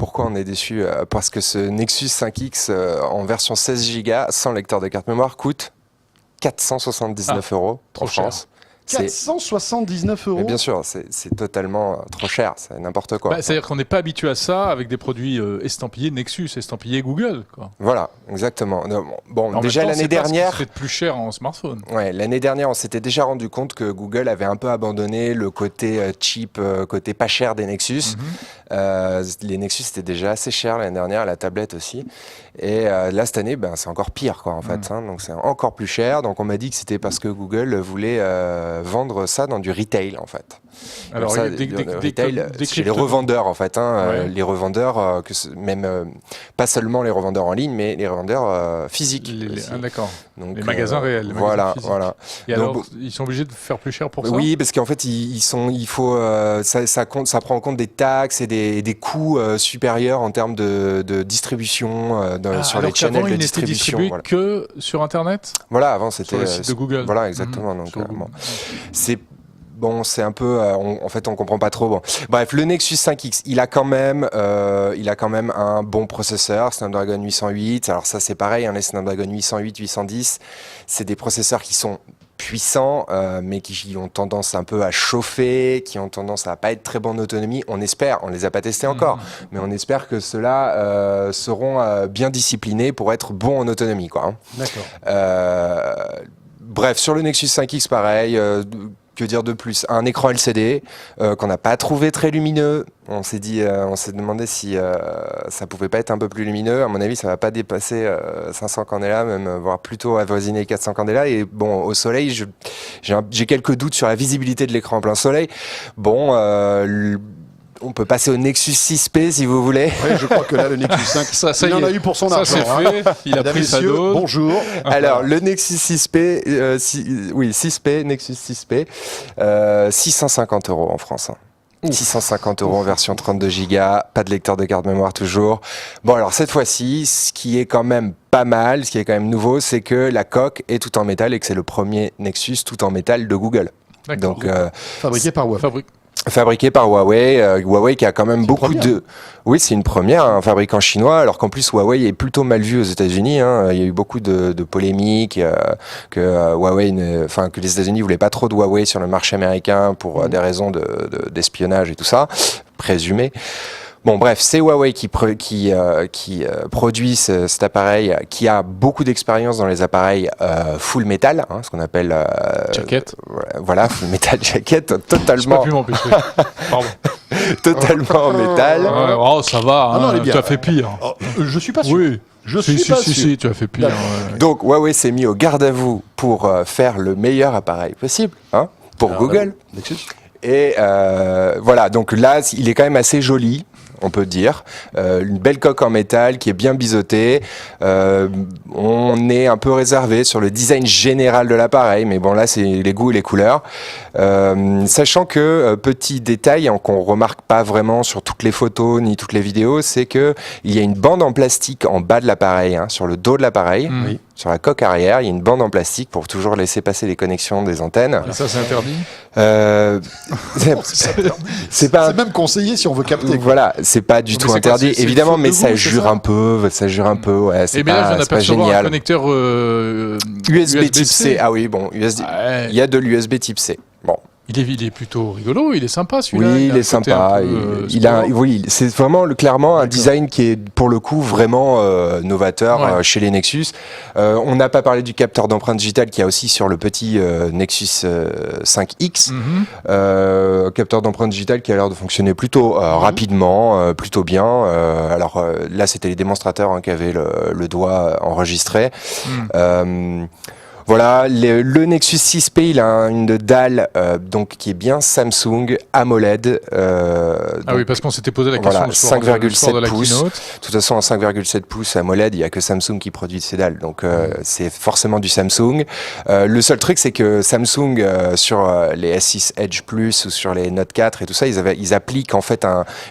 pourquoi on est déçu? Parce que ce Nexus 5X en version 16 Go sans lecteur de carte mémoire coûte 479 € trop en France. 479 Mais €. bien sûr, c'est totalement trop cher, c'est n'importe quoi. C'est-à-dire qu'on n'est pas habitué à ça avec des produits estampillés Nexus, estampillés Google, quoi. Voilà, exactement. Bon, En déjà même temps, l'année dernière, c'est plus cher en smartphone. ouais, l'année dernière, on s'était déjà rendu compte que Google avait un peu abandonné le côté cheap, côté pas cher des Nexus. Les Nexus étaient déjà assez chers l'année dernière, la tablette aussi. Et là, cette année, c'est encore pire, quoi, en fait. Hein, donc c'est encore plus cher. Donc on m'a dit que c'était parce que Google voulait vendre ça dans du retail, en fait. Alors, ça, retail, chez les revendeurs, en fait. Hein, les revendeurs, pas seulement les revendeurs en ligne, mais les revendeurs physiques. D'accord. Donc, les magasins réels. Les voilà, magasins voilà. Et donc, alors, ils sont obligés de faire plus cher pour ça? Oui, parce qu'en fait, ça prend en compte des taxes et des coûts supérieurs en termes de distribution sur les channels de distribution. Voilà. Que sur Internet? Voilà, avant c'était sur le site de Google. Voilà, exactement. Donc, c'est un peu, en fait, on comprend pas trop. Bon. Bref, le Nexus 5X, il a quand même un bon processeur, Snapdragon 808. Alors ça, c'est pareil, hein, les Snapdragon 808, 810, c'est des processeurs qui sont puissants, mais qui ont tendance un peu à chauffer, qui ont tendance à pas être très bonne autonomie. On espère, on les a pas testés encore, mais on espère que ceux-là seront bien disciplinés pour être bons en autonomie, quoi. Hein. D'accord. Bref, sur le Nexus 5X, pareil. Que dire de plus? Un écran LCD qu'on n'a pas trouvé très lumineux. On s'est demandé si ça pouvait pas être un peu plus lumineux. À mon avis, ça va pas dépasser 500 candela, même voire plutôt avoisiner 400 candela. Et bon, au soleil, j'ai quelques doutes sur la visibilité de l'écran en plein soleil. Bon. On peut passer au Nexus 6P si vous voulez. Oui, je crois que là, le Nexus 5, il en a eu pour son argent. Ça, c'est fait. Il a pris sa dose. Bonjour. Alors, le Nexus 6P, 6P, Nexus 6P, 650 € en France. Hein. 650 € en version 32 Go, pas de lecteur de carte mémoire toujours. Bon, alors cette fois-ci, ce qui est quand même pas mal, ce qui est quand même nouveau, c'est que la coque est tout en métal et que c'est le premier Nexus tout en métal de Google. D'accord. Donc, Fabriqué par Huawei. Fabriqué par Huawei, Huawei qui a quand même beaucoup de... Oui, c'est une première, un fabricant chinois, alors qu'en plus Huawei est plutôt mal vu aux États-Unis. Hein. Il y a eu beaucoup de polémiques, que les États-Unis voulaient pas trop de Huawei sur le marché américain pour des raisons d'espionnage et tout ça, présumé. Bon, bref, c'est Huawei qui produit cet appareil qui a beaucoup d'expérience dans les appareils full metal, hein, ce qu'on appelle jacket. Voilà, full metal jacket, totalement. Je peux plus m'empêcher. Pardon. Totalement en métal. Oh, ça va. Ah non, elle est bien. Tu as fait pire. Je suis pas sûr. Oui. Je suis pas sûr. Si, tu as fait pire. Ouais. Donc Huawei s'est mis au garde à vous pour faire le meilleur appareil possible, hein, pour Google. Nexus. Et voilà, donc là, il est quand même assez joli. On peut dire. Une belle coque en métal qui est bien biseautée. On est un peu réservé sur le design général de l'appareil, mais bon là c'est les goûts et les couleurs. Sachant que, petit détail qu'on remarque pas vraiment sur toutes les photos ni toutes les vidéos, c'est que il y a une bande en plastique en bas de l'appareil, hein, sur le dos de l'appareil. Oui. Sur la coque arrière, il y a une bande en plastique pour toujours laisser passer les connexions des antennes. Et ça, c'est interdit. C'est pas. C'est même conseillé si on veut capter. Voilà, c'est pas du tout interdit, évidemment, mais ça jure un peu. Ouais, c'est et bien là, je viens d'apercevoir un génial. connecteur USB type C. Ah oui, bon, il y a de l'USB type C. Bon. Il est plutôt rigolo, il est sympa celui-là. Oui, il est sympa. C'est vraiment clairement un design qui est pour le coup vraiment novateur chez les Nexus. On n'a pas parlé du capteur d'empreinte digitale qu'il y a aussi sur le petit Nexus 5X. Capteur d'empreinte digitale qui a l'air de fonctionner plutôt rapidement, plutôt bien. Alors là, c'était les démonstrateurs qui avaient le doigt enregistré. Voilà, le Nexus 6P, il a une dalle donc qui est bien Samsung AMOLED. Oui, parce qu'on s'était posé la question voilà, le soir de la pouces. keynote. De toute façon, en 5,7 pouces AMOLED, il n'y a que Samsung qui produit ces dalles. Donc, c'est forcément du Samsung. Le seul truc, c'est que Samsung, sur les S6 Edge Plus ou sur les Note 4 et tout ça, ils appliquent en fait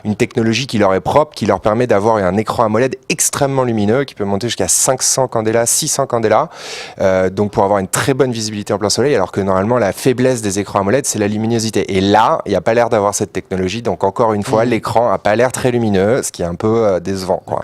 une technologie qui leur est propre, qui leur permet d'avoir un écran AMOLED extrêmement lumineux, qui peut monter jusqu'à 500 candela, 600 candela. Donc, pour pour avoir une très bonne visibilité en plein soleil, alors que normalement la faiblesse des écrans AMOLED c'est la luminosité. Et là, il n'y a pas l'air d'avoir cette technologie, donc encore une fois, l'écran a pas l'air très lumineux, ce qui est un peu décevant, quoi.